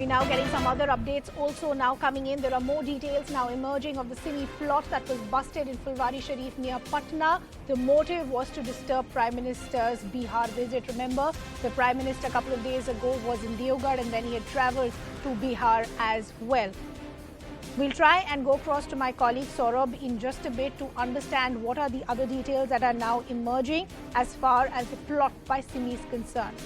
We're now getting some other updates also now coming in. There are more details now emerging of the SIMI plot that was busted in Phulwari Sharif near Patna. The motive was to disturb Prime Minister's Bihar visit. Remember, the Prime Minister a couple of days ago was in Deoghar and then he had travelled to Bihar as well. We'll try and go across to my colleague Saurabh in just a bit to understand what are the other details that are now emerging as far as the plot by SIMI is concerned.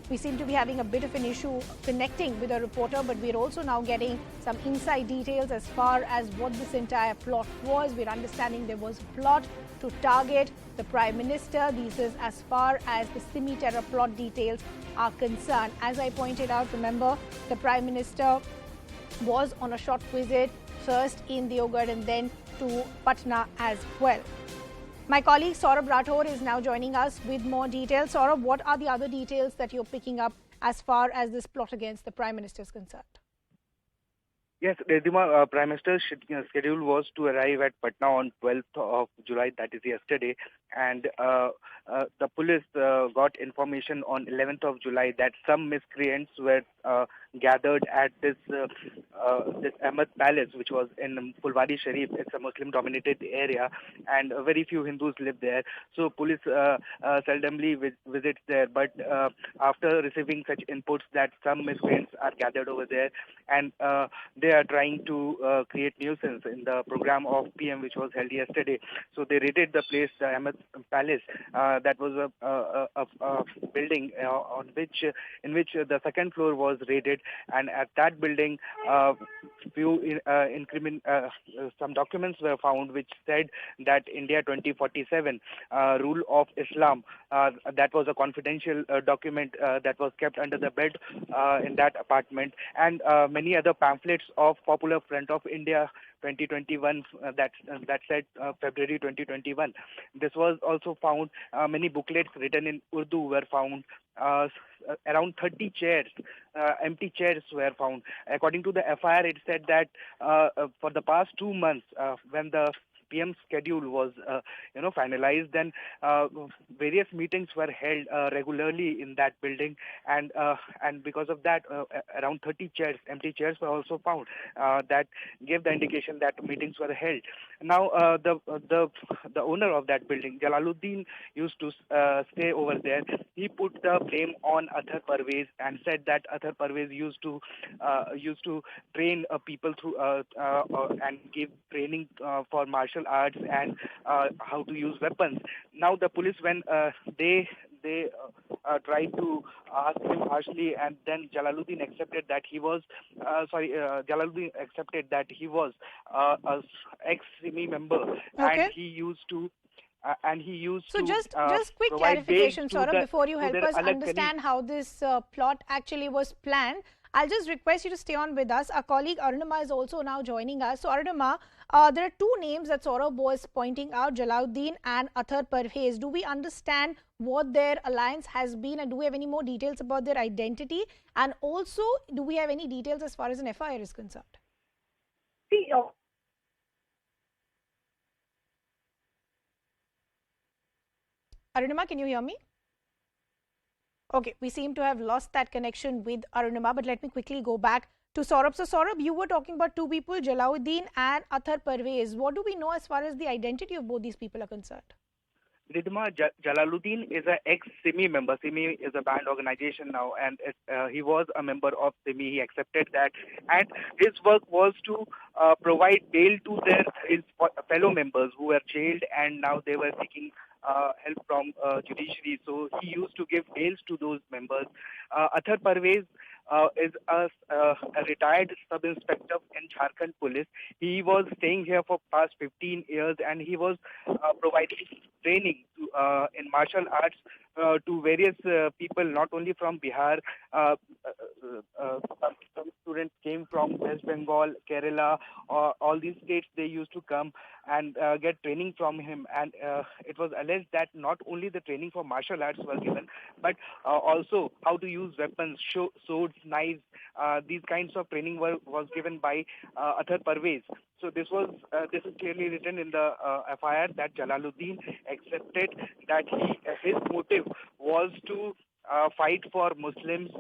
We seem to be having a bit of an issue connecting with a reporter, but we're also now getting some inside details as far as what this entire plot was. We're understanding there was a plot to target the Prime Minister. This is as far as the SIMI terror plot details are concerned. As I pointed out, remember, the Prime Minister was on a short visit, first in Deoghar and then to Patna as well. My colleague Saurabh Rathore is now joining us with more details. Saurabh, what are the other details that you're picking up as far as this plot against the Prime Minister is concerned? Yes, Ridhima, Prime Minister's schedule was to arrive at Patna on 12th of July, that is yesterday, and the police got information on 11th of July that some miscreants were gathered at this Ahmed Palace, which was in Phulwari Sharif. It's a Muslim-dominated area, and very few Hindus live there. So police seldomly visits there. But after receiving such inputs that some miscreants are gathered over there, and they are trying to create nuisance in the program of PM, which was held yesterday. So they raided the place, the Ahmed Palace. That was a building in which the second floor was raided. And at that building, some documents were found which said that India 2047 rule of Islam. That was a confidential document that was kept under the bed in that apartment, and many other pamphlets of Popular Front of India 2021 that said February 2021. This was also found. Many booklets written in Urdu were found. Around 30 chairs, empty chairs were found. According to the FIR, it said that for the past 2 months, when the PM schedule was, finalized, then various meetings were held regularly in that building, and because of that, around 30 chairs, empty chairs, were also found. That gave the indication that meetings were held. Now, the owner of that building, Jalaluddin, used to stay over there. He put the blame on Athar Parvez and said that Athar Parvez used to train people through and give training for martial arts and how to use weapons. Now the police, when they tried to ask him harshly, and then Jalaluddin accepted that he was Jalaluddin accepted that he was a ex-SIMI member, Okay. and he used to. So just quick clarification, Saurabh, before you help us understand how this plot actually was planned. I'll just request you to stay on with us. Our colleague Arunima is also now joining us. So Arunima, there are two names that Saurabh was pointing out, Jalaluddin and Athar Parvez. Do we understand what their alliance has been, and do we have any more details about their identity? And also, do we have any details as far as an FIR is concerned? Arunima, can you hear me? Okay, we seem to have lost that connection with Arunima, but let me quickly go back to Saurabh. So Saurabh, you were talking about two people, Jalaluddin and Athar Parvez. What do we know as far as the identity of both these people are concerned? Ridhima, Jalaluddin is an ex-SIMI member. SIMI is a banned organization now, and he was a member of SIMI. He accepted that, and his work was to provide bail to his fellow members who were jailed, and now they were seeking help from judiciary. So he used to give bails to those members. Athar Parvez is a retired sub-inspector in Jharkhand Police. He was staying here for past 15 years, and he was providing training in martial arts to various people, not only from Bihar. Some students came from West Bengal, Kerala, all these states. They used to come and get training from him, and it was alleged that not only the training for martial arts were given, but also how to use weapons, swords, knives. These kinds of training was given by Athar Parvez. So this is clearly written in the FIR that Jalaluddin accepted that his motive was to fight for Muslims,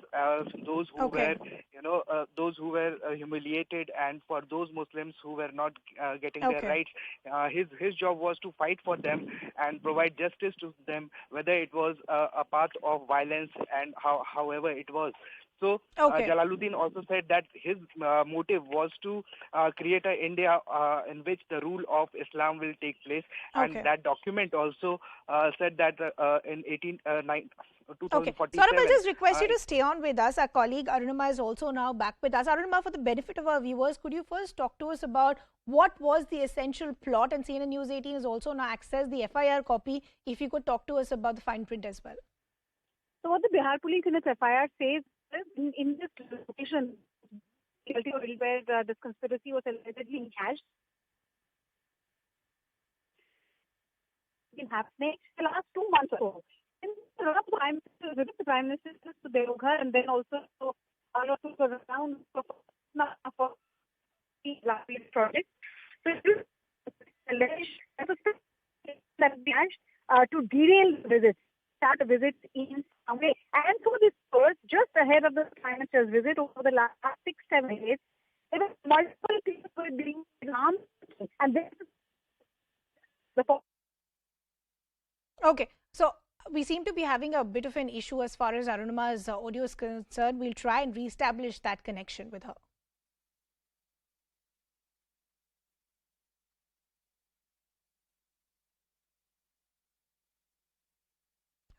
those who Okay. were, those who were humiliated, and for those Muslims who were not getting their Okay. rights. His job was to fight for them and provide justice to them, whether it was a path of violence and however it was. So Okay. Jalaluddin also said that his motive was to create an India in which the rule of Islam will take place, and Okay. that document also said that in Okay. Saurabh, I'll 2047. just request you to stay on with us. Our colleague Arunima is also now back with us. Arunima, for the benefit of our viewers, could you first talk to us about what was the essential plot? And CNN News 18 has also now accessed the FIR copy. If you could talk to us about the fine print as well. So what the Bihar Police in its FIR says is in this location, where this conspiracy was allegedly hatched, been happening the last 2 months or so. In the Prime Minister to Deoghar, and then also all of us were around for the project. So it is alleged that they hatched to derail the visit, start a visit in some way. And so this was just ahead of the Prime Minister's visit over the last 6-7 days. There were multiple people were being armed, and this is the Okay. So we seem to be having a bit of an issue as far as Arunima's audio is concerned. We'll try and reestablish that connection with her.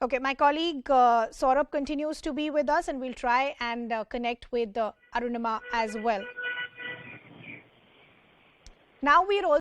Okay, my colleague Saurabh continues to be with us, and we'll try and connect with Arunima as well. Now we are also